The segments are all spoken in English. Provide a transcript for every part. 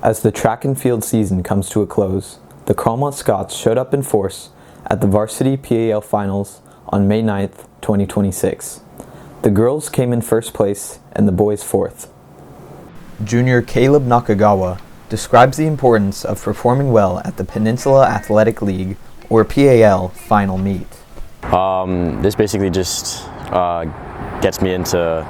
As the track and field season comes to a close, the Carlmont Scots showed up in force at the varsity PAL finals on May 9th, 2026. The girls came in first place and the boys fourth. Junior Caleb Nakagawa describes the importance of performing well at the Peninsula Athletic League, or PAL, final meet. This basically just gets me into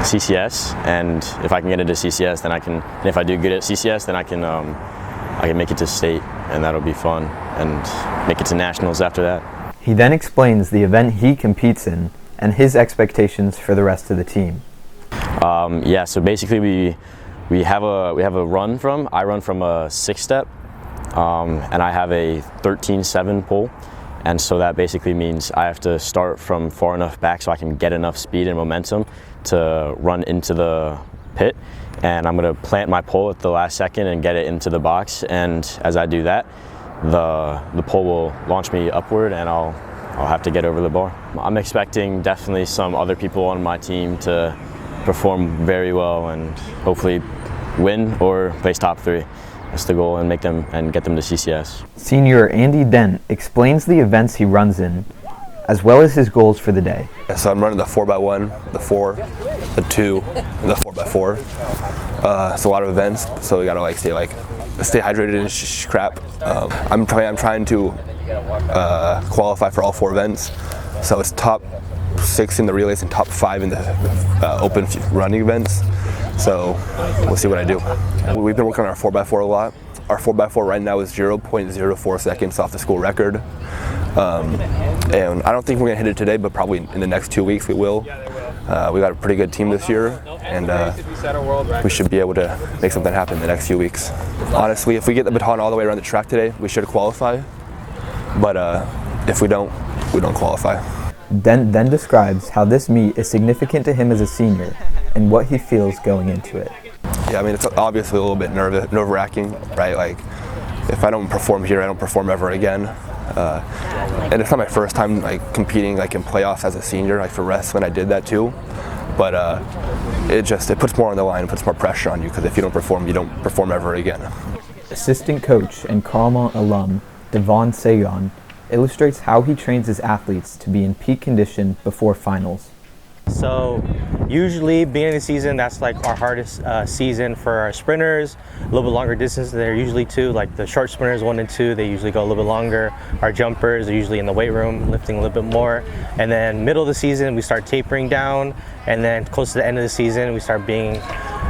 CCS, and if I can get into CCS, then I can. And if I do good at CCS, then I can make it to state, and that'll be fun, and make it to nationals after that. He then explains the event he competes in and his expectations for the rest of the team. Yeah, so basically we have a run from. I run from a 6-step, and I have a 13.7 pull. And so that basically means I have to start from far enough back so I can get enough speed and momentum to run into the pit. And I'm going to plant my pole at the last second and get it into the box. And as I do that, the pole will launch me upward, and I'll have to get over the bar. I'm expecting definitely some other people on my team to perform very well and hopefully win or place top 3. That's the goal, and get them to CCS. Senior Andy Dent explains the events he runs in, as well as his goals for the day. So I'm running the 4x1, the 4, the 2, and the 4x4. It's a lot of events, so we gotta stay hydrated and crap. I'm trying to qualify for all 4 events. So it's top 6 in the relays and top 5 in the open running events. So we'll see what I do. We've been working on our 4x4 a lot. Our 4x4 right now is 0.04 seconds off the school record. And I don't think we're gonna hit it today, but probably in the next 2 weeks we will. We got a pretty good team this year, and we should be able to make something happen in the next few weeks. Honestly, if we get the baton all the way around the track today, we should qualify. But if we don't qualify. Dent then describes how this meet is significant to him as a senior and what he feels going into it. Yeah, I mean, it's obviously a little bit nerve-wracking, right? Like, if I don't perform here, I don't perform ever again. And it's not my first time competing in playoffs as a senior. For wrestling, I did that too. But it puts more on the line, it puts more pressure on you, because if you don't perform ever again. Assistant coach and Carlmont alum Devon Sagon illustrates how he trains his athletes to be in peak condition before finals. So usually beginning of the season, that's our hardest season for our sprinters. A little bit longer distance, they're usually 2, the short sprinters 1 and 2, they usually go a little bit longer. Our jumpers are usually in the weight room, lifting a little bit more. And then middle of the season, we start tapering down. And then close to the end of the season, we start being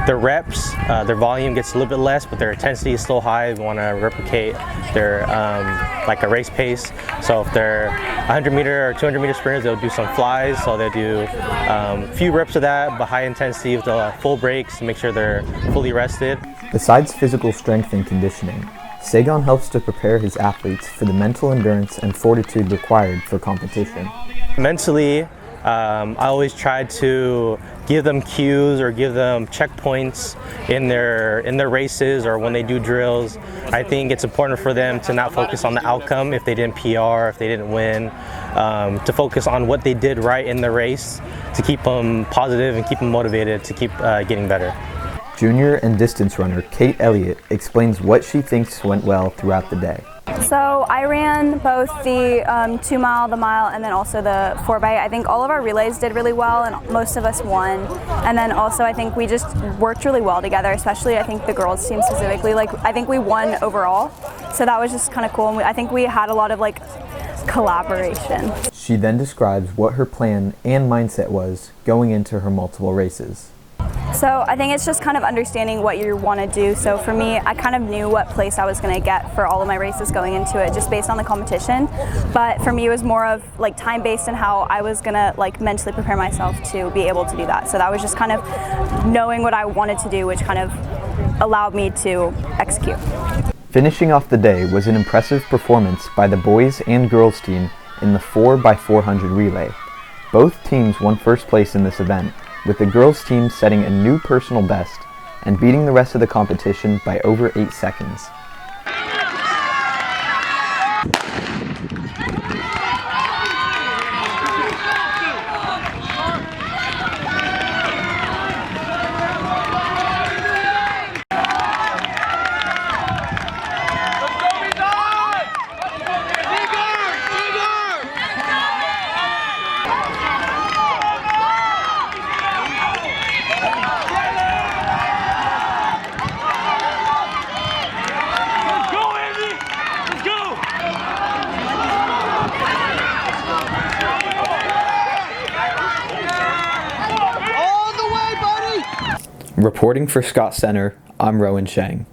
their reps, their volume gets a little bit less, but their intensity is still high. We want to replicate their a race pace. So if they're 100 meter or 200 meter sprinters, they'll do some flies. So they'll do a few reps of that, but high intensity with the full breaks to make sure they're fully rested. Besides physical strength and conditioning, Sagon helps to prepare his athletes for the mental endurance and fortitude required for competition. Mentally, I always try to give them cues or give them checkpoints in their races or when they do drills. I think it's important for them to not focus on the outcome if they didn't PR, if they didn't win, to focus on what they did right in the race to keep them positive and keep them motivated to keep getting better. Junior and distance runner Kate Elliott explains what she thinks went well throughout the day. So I ran both the 2 mile, the mile, and then also the 4x. I think all of our relays did really well, and most of us won. And then also I think we just worked really well together, especially I think the girls team specifically. I think we won overall, so that was just kind of cool. And I think we had a lot of collaboration. She then describes what her plan and mindset was going into her multiple races. So I think it's just kind of understanding what you want to do. So for me, I kind of knew what place I was going to get for all of my races going into it, just based on the competition. But for me, it was more of time-based and how I was going to mentally prepare myself to be able to do that. So that was just kind of knowing what I wanted to do, which kind of allowed me to execute. Finishing off the day was an impressive performance by the boys and girls team in the 4x400 relay. Both teams won first place in this event, with the girls team setting a new personal best and beating the rest of the competition by over 8 seconds. Reporting for Scott Center, I'm Rowan Shang.